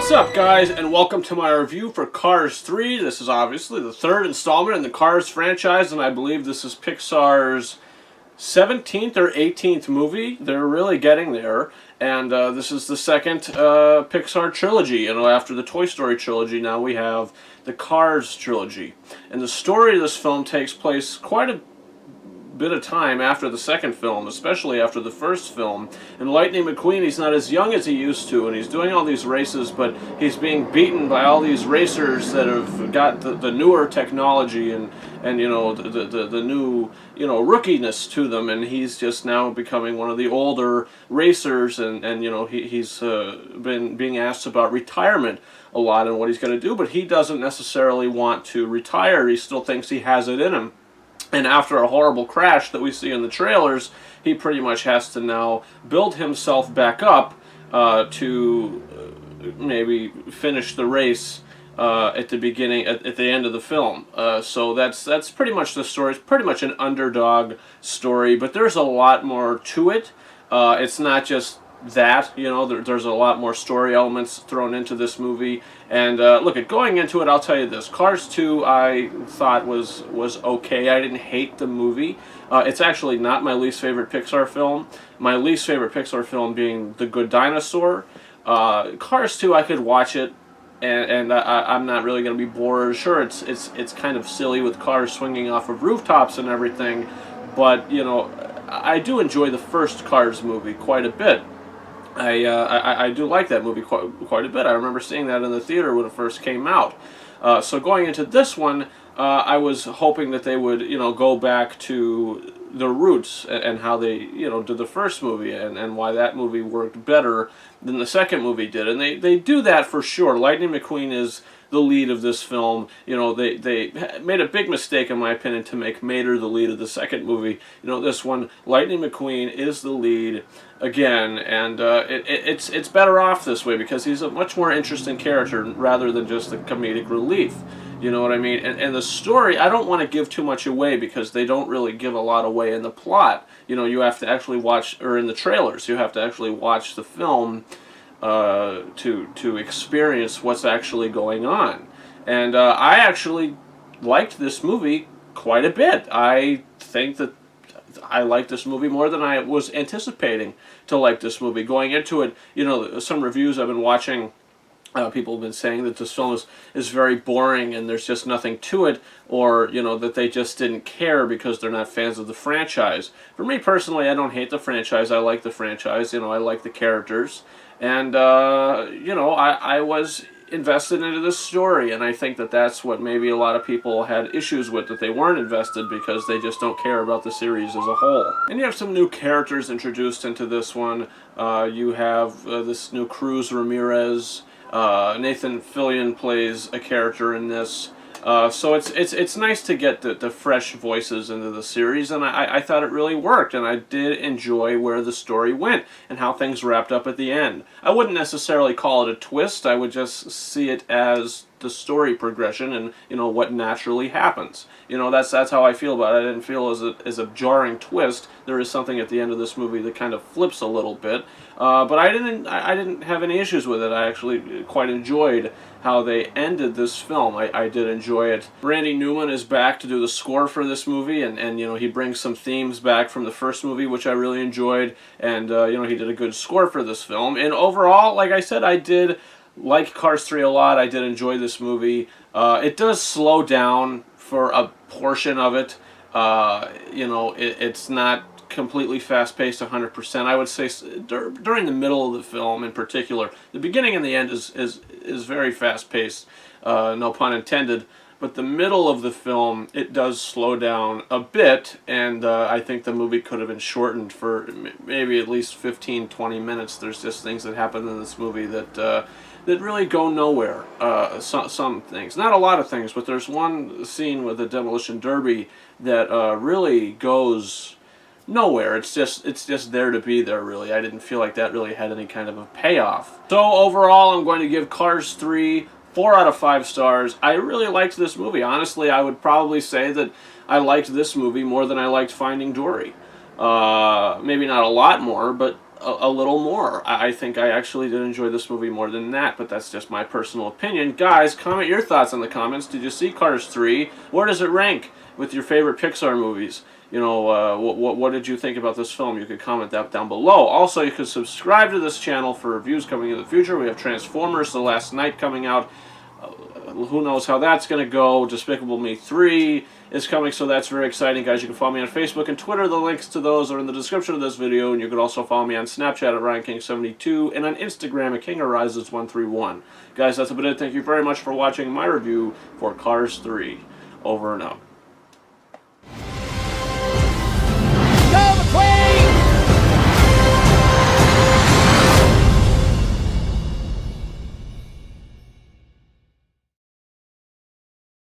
What's up, guys, and welcome to my review for Cars 3. This is obviously the third installment in the Cars franchise, and I believe this is Pixar's 17th or 18th movie. They're really getting there, and this is the second Pixar trilogy. You know, after the Toy Story trilogy, now we have the Cars trilogy. And the story of this film takes place quite a bit of time after the second film, especially after the first film. And Lightning McQueen, he's not as young as he used to, and he's doing all these races, but he's being beaten by all these racers that have got the newer technology and you know, the new, you know, rookiness to them, and he's just now becoming one of the older racers, and you know, he's been being asked about retirement a lot and what he's going to do, but he doesn't necessarily want to retire. He still thinks he has it in him. And after a horrible crash that we see in the trailers, he pretty much has to now build himself back up to maybe finish the race at the beginning, at the end of the film. So that's pretty much the story. It's pretty much an underdog story, but there's a lot more to it. It's not just that, you know, there's a lot more story elements thrown into this movie. And look, going into it, I'll tell you this: Cars 2 I thought was okay. I didn't hate the movie. It's actually not my least favorite Pixar film. My least favorite Pixar film being The Good Dinosaur. Cars 2, I could watch it, and I'm not really going to be bored. Sure, it's kind of silly with cars swinging off of rooftops and everything, but you know, I do enjoy the first Cars movie quite a bit. I do like that movie quite a bit. I remember seeing that in the theater when it first came out. So going into this one, I was hoping that they would, you know, go back to the roots and how they, you know, did the first movie, and why that movie worked better than the second movie did. And they do that for sure. Lightning McQueen is the lead of this film. You know, they made a big mistake, in my opinion, to make Mater the lead of the second movie. You know, this one, Lightning McQueen is the lead again, and it's better off this way because he's a much more interesting character rather than just a comedic relief. You know what I mean? And the story, I don't want to give too much away because they don't really give a lot away in the plot. You know, you have to actually watch, or in the trailers, you have to actually watch the film to experience what's actually going on. And I actually liked this movie quite a bit. I think that I liked this movie more than I was anticipating to like this movie. Going into it, you know, some reviews I've been watching, people have been saying that this film is very boring and there's just nothing to it, or, you know, that they just didn't care because they're not fans of the franchise. For me personally, I don't hate the franchise. I like the franchise. You know, I like the characters. And, you know, I was invested into this story, and I think that that's what maybe a lot of people had issues with, that they weren't invested because they just don't care about the series as a whole. And you have some new characters introduced into this one. You have this new Cruz Ramirez. Nathan Fillion plays a character in this. So it's nice to get the fresh voices into the series, and I thought it really worked, and I did enjoy where the story went and how things wrapped up at the end. I wouldn't necessarily call it a twist. I would just see it as the story progression and, you know, what naturally happens. You know, that's how I feel about it. I didn't feel as a jarring twist. There is something at the end of this movie that kind of flips a little bit, but I didn't have any issues with it. I actually quite enjoyed how they ended this film. I did enjoy it. Randy Newman is back to do the score for this movie, and you know, he brings some themes back from the first movie, which I really enjoyed, and you know, he did a good score for this film. And overall, like I said, I did like Cars 3 a lot. I did enjoy this movie. It does slow down for a portion of it. You know, it's not completely fast-paced 100%. I would say during the middle of the film in particular. The beginning and the end is very fast-paced, no pun intended. But the middle of the film, it does slow down a bit, and I think the movie could have been shortened for maybe at least 15-20 minutes. There's just things that happen in this movie that really go nowhere. Some things, not a lot of things, but there's one scene with the Demolition Derby that really goes nowhere. It's just there to be there, really. I didn't feel like that really had any kind of a payoff. So overall, I'm going to give Cars 3 4 out of 5 stars. I really liked this movie. Honestly, I would probably say that I liked this movie more than I liked Finding Dory. Maybe not a lot more, but a little more. I think I actually did enjoy this movie more than that, but that's just my personal opinion. Guys, comment your thoughts in the comments. Did you see Cars 3? Where does it rank with your favorite Pixar movies? You know, what did you think about this film? You could comment that down below. Also, you could subscribe to this channel for reviews coming in the future. We have Transformers: The Last Night coming out. Who knows how that's going to go. Despicable Me 3 is coming, so that's very exciting, guys. You can follow me on Facebook and Twitter. The links to those are in the description of this video, and you can also follow me on Snapchat at RyanKing72 and on Instagram at KingArises131. Guys, that's about it. Thank you very much for watching my review for Cars 3. Over and out.